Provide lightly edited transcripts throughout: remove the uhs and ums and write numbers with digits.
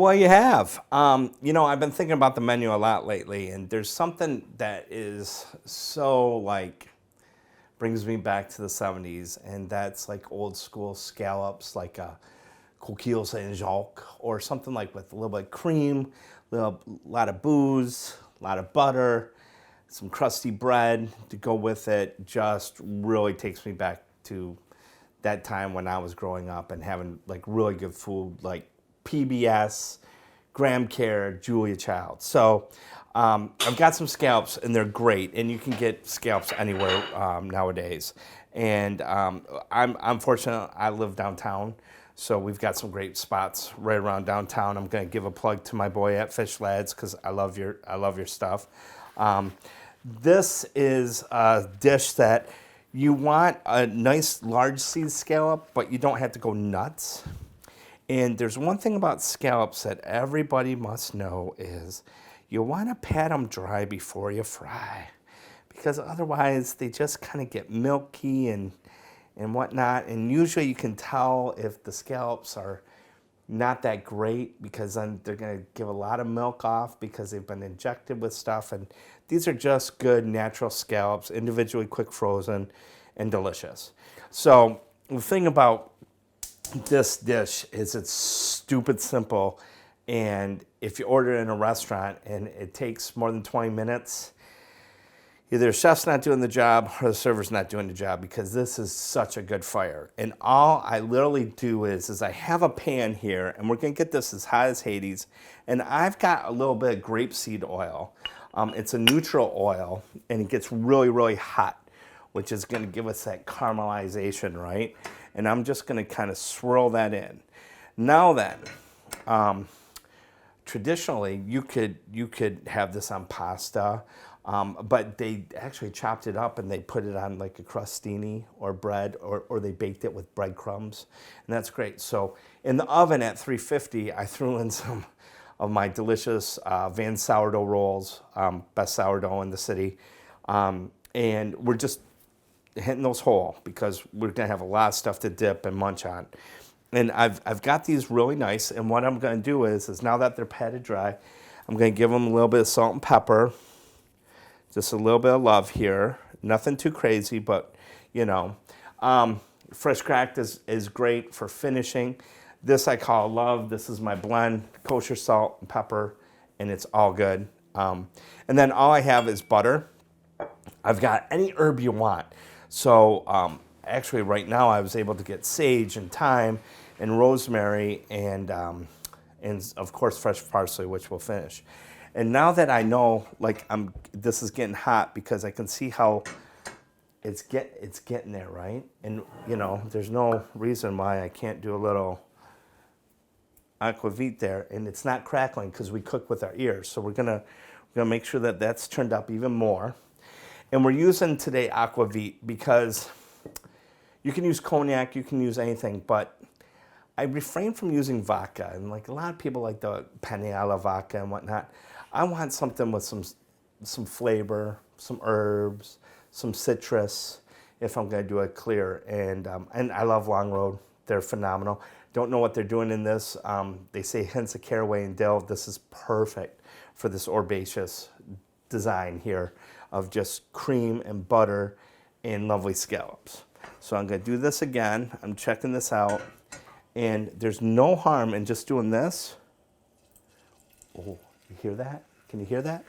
what you have? I've been thinking about the menu a lot lately, and there's something that is so like brings me back to the 70s, and that's like old school scallops, like a coquille Saint-Jacques, or something like with a little bit of cream, lot of booze, a lot of butter, some crusty bread to go with it. Just really takes me back to that time when I was growing up and having like really good food, like PBS, Graham Care, Julia Child. So I've got some scallops, and they're great, and you can get scallops anywhere nowadays. And I'm fortunate. I live downtown, so we've got some great spots right around downtown. I'm going to give a plug to my boy at Fish Lads because I love your stuff. This is a dish that you want a nice large seed scallop, but you don't have to go nuts. And there's one thing about scallops that everybody must know is you want to pat them dry before you fry, because otherwise they just kind of get milky and whatnot. And usually you can tell if the scallops are not that great, because then they're going to give a lot of milk off because they've been injected with stuff. And these are just good natural scallops, individually quick frozen and delicious. So the thing about this dish is it's stupid simple, and if you order it in a restaurant and it takes more than 20 minutes, either the chef's not doing the job or the server's not doing the job, because this is such a good fire. And all I literally do is I have a pan here, and we're gonna get this as hot as Hades, and I've got a little bit of grapeseed oil. It's a neutral oil, and it gets really, really hot, which is gonna give us that caramelization, right? And I'm just gonna kind of swirl that in. Now then, traditionally you could have this on pasta, but they actually chopped it up and they put it on like a crostini or bread, or they baked it with breadcrumbs, and that's great. So in the oven at 350, I threw in some of my delicious Van sourdough rolls, best sourdough in the city, and we're just hitting those whole because we're gonna have a lot of stuff to dip and munch on. And I've got these really nice, and what I'm gonna do is now that they're patted dry, I'm gonna give them a little bit of salt and pepper, just a little bit of love here. Nothing too crazy, but fresh cracked is great for finishing. This I call love. This is my blend, kosher salt and pepper, and it's all good. And then all I have is butter. I've got any herb you want. So actually right now I was able to get sage and thyme and rosemary and of course fresh parsley, which we'll finish. And now that I know, like this is getting hot, because I can see how it's getting there, right? And there's no reason why I can't do a little Aquavit there, and it's not crackling because we cook with our ears. So we're gonna make sure that that's turned up even more. And we're using today Aquavit because you can use cognac, you can use anything, but I refrain from using vodka. And like a lot of people like the penne alla vodka and whatnot. I want something with some flavor, some herbs, some citrus, if I'm gonna do a clear. And I love Long Road. They're phenomenal. Don't know what they're doing in this. They say hints of caraway and dill. This is perfect for this herbaceous design here of just cream and butter and lovely scallops. So I'm gonna do this again. I'm checking this out, and there's no harm in just doing this. Oh, you hear that? Can you hear that?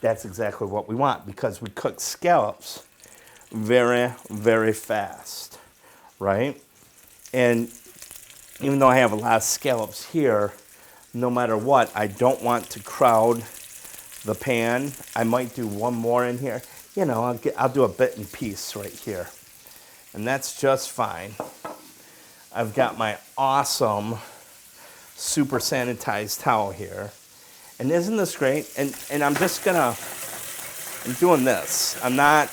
That's exactly what we want, because we cook scallops very, very fast, right? And even though I have a lot of scallops here, no matter what, I don't want to crowd the pan. I might do one more in here. I'll do a bit and piece right here, and that's just fine. I've got my awesome, super sanitized towel here, and isn't this great? And I'm doing this. I'm not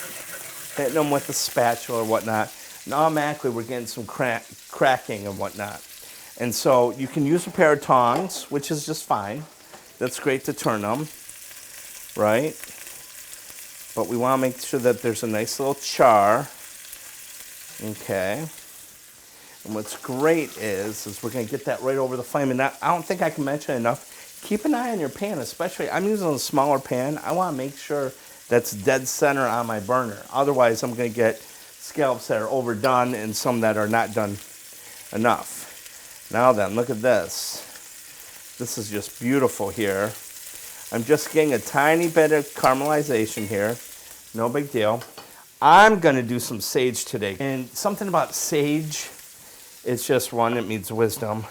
hitting them with a spatula or whatnot. And automatically we're getting some cracking and whatnot. And so you can use a pair of tongs, which is just fine. That's great to turn them, right? But we want to make sure that there's a nice little char. Okay. And what's great is we're gonna get that right over the flame. And I don't think I can mention enough, keep an eye on your pan, especially, I'm using a smaller pan. I wanna make sure that's dead center on my burner. Otherwise, I'm gonna get scallops that are overdone and some that are not done enough. Now then, look at this. This is just beautiful here. I'm just getting a tiny bit of caramelization here. No big deal. I'm gonna do some sage today. And something about sage, it's just one, it means wisdom.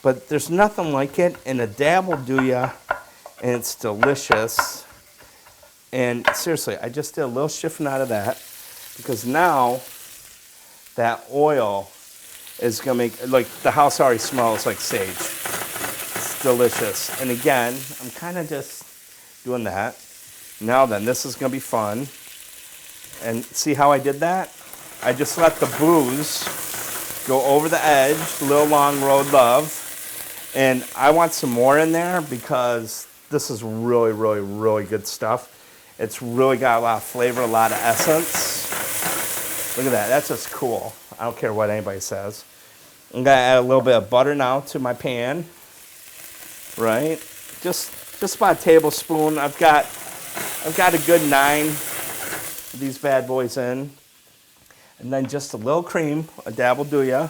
But there's nothing like it, and a dab will do ya, and it's delicious. And seriously, I just did a little shifting out of that, because now that oil is gonna make, like, the house already smells like sage. It's delicious. And again, I'm kind of just doing that. Now then, this is gonna be fun. And see how I did that? I just let the booze go over the edge, little long road love. And I want some more in there because this is really, really, really good stuff. It's really got a lot of flavor, a lot of essence. Look at that, that's just cool. I don't care what anybody says. I'm gonna add a little bit of butter now to my pan, right? Just about a tablespoon. I've got a good 9 of these bad boys in. And then just a little cream, a dab will do ya,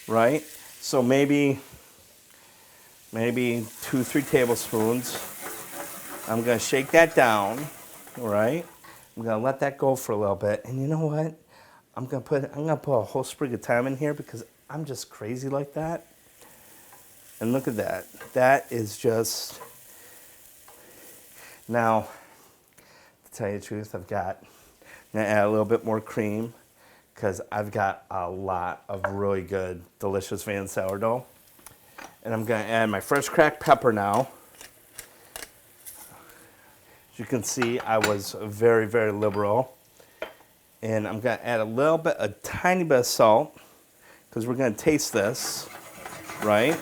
right? So maybe 2-3 tablespoons. I'm gonna shake that down, right? I'm gonna let that go for a little bit. And you know what? I'm gonna put a whole sprig of thyme in here because I'm just crazy like that. And look at that. That is just, now, to tell you the truth, I'm gonna add a little bit more cream because I've got a lot of really good, delicious Van sourdough. And I'm gonna add my fresh cracked pepper now. As you can see, I was very, very liberal. And I'm gonna add a tiny bit of salt because we're gonna taste this, right?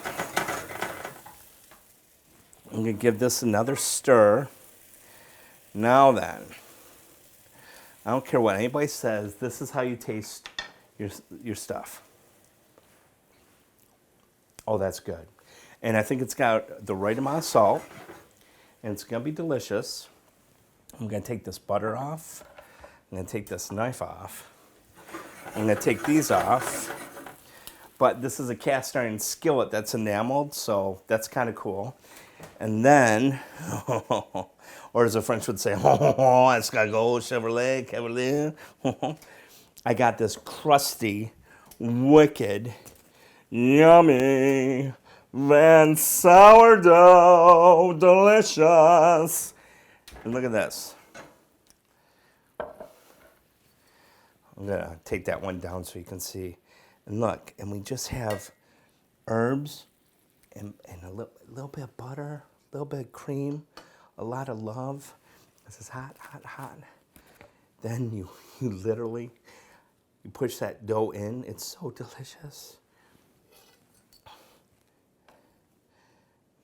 I'm gonna give this another stir. Now then, I don't care what anybody says, this is how you taste your stuff. Oh, that's good. And I think it's got the right amount of salt, and it's gonna be delicious. I'm gonna take this butter off. I'm gonna take this knife off. I'm gonna take these off. But this is a cast iron skillet that's enameled, so that's kind of cool. And then, or as the French would say, escargot, Chevrolet, Cavalier. I got this crusty, wicked, yummy Van sourdough, delicious. And look at this. I'm gonna take that one down so you can see. And look, and we just have herbs and a little bit of butter, a little bit of cream, a lot of love. This is hot, hot, hot. Then you literally, you push that dough in. It's so delicious.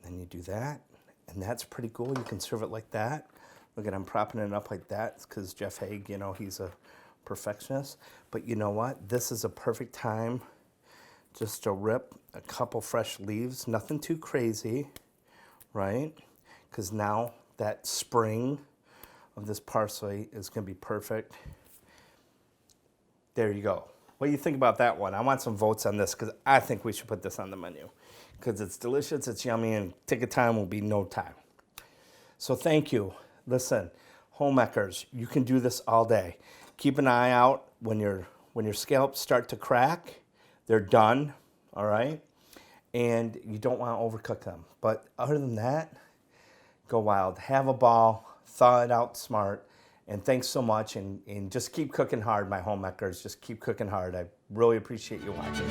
Then you do that, and that's pretty cool. You can serve it like that. Look at, I'm propping it up like that because Jeff Haig, you know, he's a perfectionist. But you know what? This is a perfect time just to rip a couple fresh leaves. Nothing too crazy, right? Because now that spring of this parsley is going to be perfect. There you go. What do you think about that one? I want some votes on this because I think we should put this on the menu because it's delicious, it's yummy, and ticket time will be no time. So thank you. Listen, Homeckers, you can do this all day. Keep an eye out when your scallops start to crack. They're done, all right? And you don't want to overcook them. But other than that, go wild. Have a ball. Thaw it out smart. And thanks so much. And just keep cooking hard, my Homeckers. Just keep cooking hard. I really appreciate you watching.